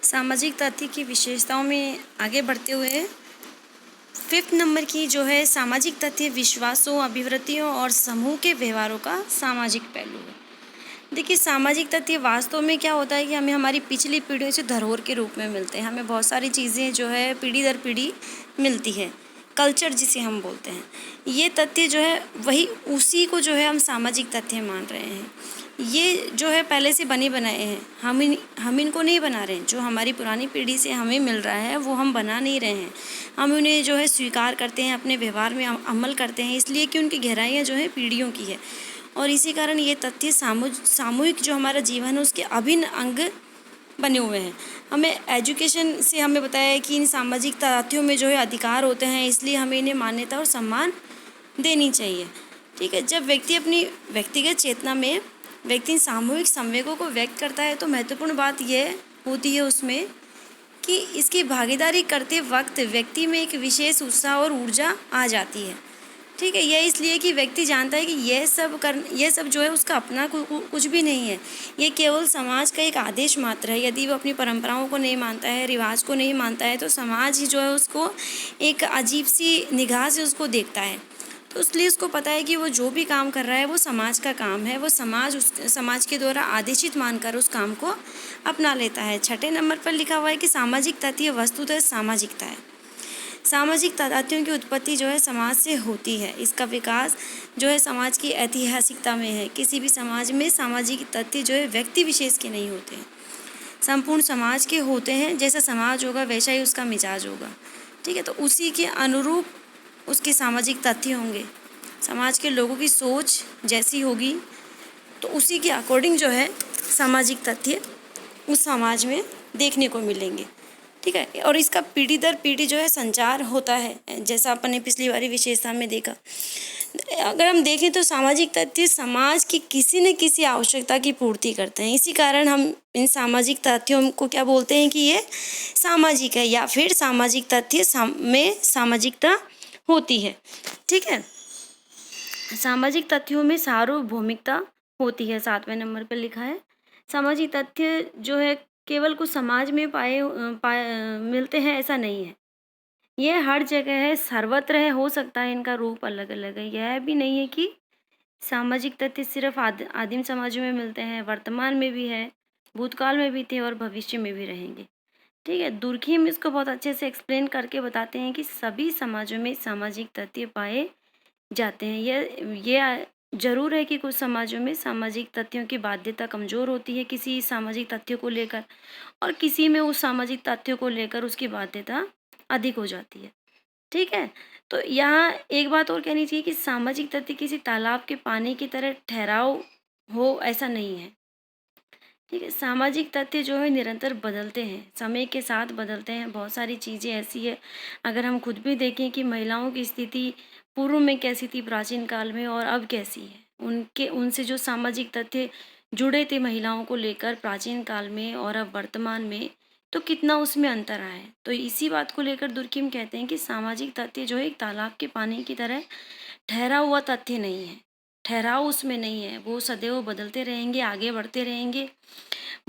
सामाजिक तथ्य की विशेषताओं में आगे बढ़ते हुए 5th नंबर की जो है सामाजिक तथ्य विश्वासों, अभिवृत्तियों और समूह के व्यवहारों का सामाजिक पहलू है। देखिए, सामाजिक तथ्य वास्तव में क्या होता है कि हमें हमारी पिछली पीढ़ियों से धरोहर के रूप में मिलते हैं। हमें बहुत सारी चीज़ें जो है पीढ़ी दर पीढ़ी मिलती है। कल्चर जिसे हम बोलते हैं, ये तथ्य जो है वही उसी को जो है हम सामाजिक तथ्य मान रहे हैं। ये जो है पहले से बने बनाए हैं, हम इनको नहीं बना रहे हैं। जो हमारी पुरानी पीढ़ी से हमें मिल रहा है वो हम बना नहीं रहे हैं। हम उन्हें जो है स्वीकार करते हैं, अपने व्यवहार में अमल करते हैं, इसलिए कि उनकी गहराइयाँ जो है पीढ़ियों की है। और इसी कारण ये तथ्य सामूहिक जो हमारा जीवन है उसके अभिन्न अंग बने हुए हैं। हमें एजुकेशन से हमें बताया है कि इन सामाजिक तथ्यों में जो है अधिकार होते हैं, इसलिए हमें इन्हें मान्यता और सम्मान देनी चाहिए। ठीक है, जब व्यक्ति अपनी व्यक्तिगत चेतना में व्यक्ति सामूहिक संवेगों को व्यक्त करता है तो महत्वपूर्ण बात यह होती है उसमें कि इसकी भागीदारी करते वक्त व्यक्ति में एक विशेष उत्साह और ऊर्जा आ जाती है। ठीक है, यह इसलिए कि व्यक्ति जानता है कि यह सब जो है उसका अपना कुछ भी नहीं है। ये केवल समाज का एक आदेश मात्र है। यदि वो अपनी परंपराओं को नहीं मानता है, रिवाज को नहीं मानता है, तो समाज ही जो है उसको एक अजीब सी निगाह से उसको देखता है। तो इसलिए उसको पता है कि वो जो भी काम कर रहा है वो समाज का काम है। वो समाज के द्वारा आदेशित मानकर उस काम को अपना लेता है। 6ठे नंबर पर लिखा हुआ है कि सामाजिक तथ्य वस्तुतः सामाजिकता है। सामाजिक तथ्यों की उत्पत्ति जो है समाज से होती है। इसका विकास जो है समाज की ऐतिहासिकता में है। किसी भी समाज में सामाजिक तथ्य जो है व्यक्ति विशेष के नहीं होते हैं, संपूर्ण समाज के होते हैं। जैसा समाज होगा वैसा ही उसका मिजाज होगा। ठीक है, तो उसी के अनुरूप उसके सामाजिक तथ्य होंगे। समाज के लोगों की सोच जैसी होगी तो उसी के अकॉर्डिंग जो है सामाजिक तथ्य उस समाज में देखने को मिलेंगे। ठीक है, और इसका पीढ़ी दर पीढ़ी जो है संचार होता है, जैसा अपन ने पिछली बारी विशेषता में देखा। अगर हम देखें तो सामाजिक तथ्य समाज की किसी न किसी आवश्यकता की पूर्ति करते हैं। इसी कारण हम इन सामाजिक तथ्यों को क्या बोलते हैं कि ये सामाजिक है, या फिर सामाजिक तथ्य में सामाजिकता होती है। ठीक है, सामाजिक तथ्यों में सार्वभौमिकता होती है। 7वें नंबर पर लिखा है सामाजिक तथ्य जो है केवल कुछ समाज में मिलते हैं ऐसा नहीं है। यह हर जगह है, सर्वत्र है। हो सकता है इनका रूप अलग अलग है। यह भी नहीं है कि सामाजिक तथ्य सिर्फ आदिम समाजों में मिलते हैं, वर्तमान में भी है, भूतकाल में भी थे और भविष्य में भी रहेंगे। ठीक है, दुर्खिम इसको बहुत अच्छे से एक्सप्लेन करके बताते हैं कि सभी समाजों में सामाजिक तथ्य पाए जाते हैं। यह जरूर है कि कुछ समाजों में सामाजिक तथ्यों की बाध्यता कमजोर होती है किसी सामाजिक तथ्य को लेकर, और किसी में उस सामाजिक तथ्यों को लेकर उसकी बाध्यता अधिक हो जाती है। ठीक है, तो यहाँ एक बात और कहनी चाहिए कि सामाजिक तथ्य किसी तालाब के पानी की तरह ठहराव हो ऐसा नहीं है। ठीक है, सामाजिक तथ्य जो है निरंतर बदलते हैं, समय के साथ बदलते हैं। बहुत सारी चीज़ें ऐसी है, अगर हम खुद भी देखें कि महिलाओं की स्थिति पूर्व में कैसी थी प्राचीन काल में और अब कैसी है, उनसे जो सामाजिक तथ्य जुड़े थे महिलाओं को लेकर प्राचीन काल में और अब वर्तमान में, तो कितना उसमें अंतर आया है। तो इसी बात को लेकर दुर्खिम कहते हैं कि सामाजिक तथ्य जो है एक तालाब के पानी की तरह ठहरा हुआ तथ्य नहीं है, ठहराव उसमें नहीं है। वो सदैव बदलते रहेंगे, आगे बढ़ते रहेंगे।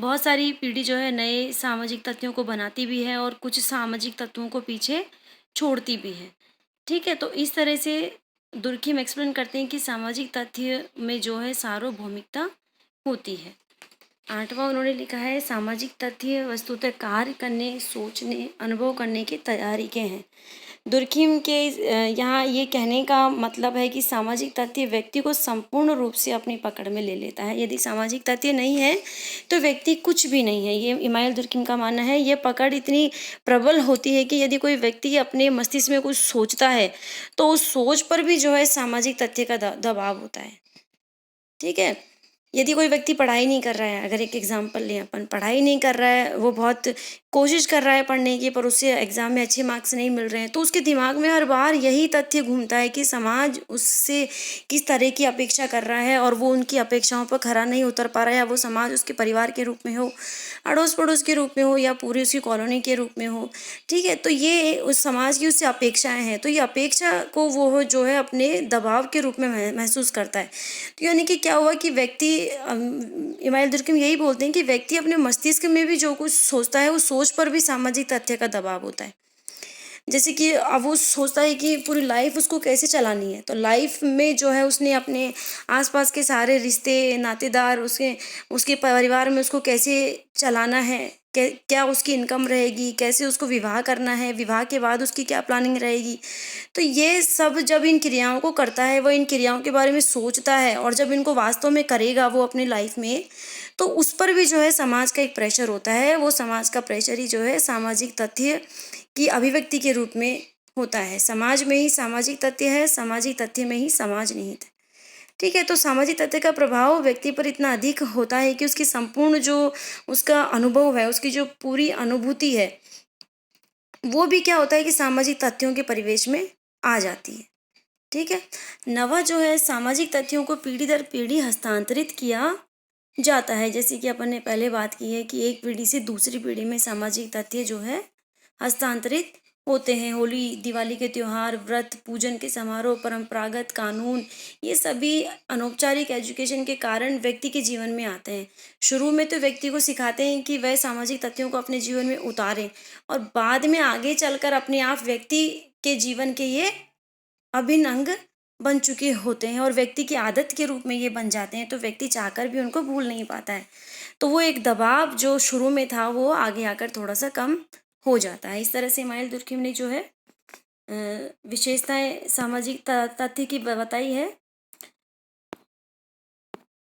बहुत सारी पीढ़ी जो है नए सामाजिक तथ्यों को बनाती भी है और कुछ सामाजिक तत्वों को पीछे छोड़ती भी है। ठीक है, तो इस तरह से दुर्खिम एक्सप्लेन करते हैं कि सामाजिक तथ्य में जो है सार्वभौमिकता होती है। 8वां उन्होंने लिखा है सामाजिक तथ्य वस्तुतः कार्य करने, सोचने, अनुभव करने के तरीके हैं। दुर्खिम के यहाँ ये कहने का मतलब है कि सामाजिक तथ्य व्यक्ति को संपूर्ण रूप से अपनी पकड़ में ले लेता है। यदि सामाजिक तथ्य नहीं है तो व्यक्ति कुछ भी नहीं है। ये इमानुएल दुर्खिम का मानना है। ये पकड़ इतनी प्रबल होती है कि यदि कोई व्यक्ति अपने मस्तिष्क में कुछ सोचता है तो उस सोच पर भी जो है सामाजिक तथ्य का दबाव होता है। ठीक है, यदि कोई व्यक्ति पढ़ाई नहीं कर रहा है, अगर एक एग्जाम्पल लें अपन, पढ़ाई नहीं कर रहा है, वो बहुत कोशिश कर रहा है पढ़ने की पर उससे एग्ज़ाम में अच्छे मार्क्स नहीं मिल रहे हैं, तो उसके दिमाग में हर बार यही तथ्य घूमता है कि समाज उससे किस तरह की अपेक्षा कर रहा है और वो उनकी अपेक्षाओं पर खरा नहीं उतर पा रहा है। या वो समाज उसके परिवार के रूप में हो, अड़ोस पड़ोस के रूप में हो, या पूरी उसकी कॉलोनी के रूप में हो। ठीक है, तो ये उस समाज की उससे अपेक्षाएं हैं। तो ये अपेक्षा को वो जो है अपने दबाव के रूप में महसूस करता है। तो यानी कि क्या हुआ कि व्यक्ति इमानुएल दुर्कheim यही बोलते हैं कि व्यक्ति अपने मस्तिष्क में भी जो कुछ सोचता है, उस सोच पर भी सामाजिक तथ्य का दबाव होता है। जैसे कि अब वो सोचता है कि पूरी लाइफ उसको कैसे चलानी है, तो लाइफ में जो है उसने अपने आसपास के सारे रिश्ते, नातेदार, उसके परिवार में उसको कैसे चलाना है, क्या उसकी इनकम रहेगी, कैसे उसको विवाह करना है, विवाह के बाद उसकी क्या प्लानिंग रहेगी। तो ये सब जब इन क्रियाओं को करता है, वो इन क्रियाओं के बारे में सोचता है, और जब इनको वास्तव में करेगा वो अपनी लाइफ में, तो उस पर भी जो है समाज का एक प्रेशर होता है। वो समाज का प्रेशर ही जो है सामाजिक तथ्य की अभिव्यक्ति के रूप में होता है। समाज में ही सामाजिक तथ्य है, सामाजिक तथ्य में ही समाज निहित है। ठीक है, तो सामाजिक तथ्य का प्रभाव व्यक्ति पर इतना अधिक होता है कि उसकी संपूर्ण जो उसका अनुभव है, उसकी जो पूरी अनुभूति है, वो भी क्या होता है कि सामाजिक तथ्यों के परिवेश में आ जाती है। ठीक है, नवा जो है सामाजिक तथ्यों को पीढ़ी दर पीढ़ी हस्तांतरित किया जाता है। जैसे कि अपन ने पहले बात की है कि एक पीढ़ी से दूसरी पीढ़ी में सामाजिक तथ्य जो है हस्तांतरित होते हैं। होली, दिवाली के त्योहार, व्रत, पूजन के समारोह, परंपरागत कानून, ये सभी अनौपचारिक एजुकेशन के कारण व्यक्ति के जीवन में आते हैं। शुरू में तो व्यक्ति को सिखाते हैं कि वह सामाजिक तथ्यों को अपने जीवन में उतारें, और बाद में आगे चलकर अपने आप व्यक्ति के जीवन के ये अभिन्न अंग बन चुके होते हैं, और व्यक्ति की आदत के रूप में ये बन जाते हैं, तो व्यक्ति चाहकर भी उनको भूल नहीं पाता है। तो वो एक दबाव जो शुरू में था, वो आगे आकर थोड़ा सा कम हो जाता है। इस तरह से इमानुएल दुर्कheim ने जो है विशेषताएं सामाजिक तथ्य की बताई है।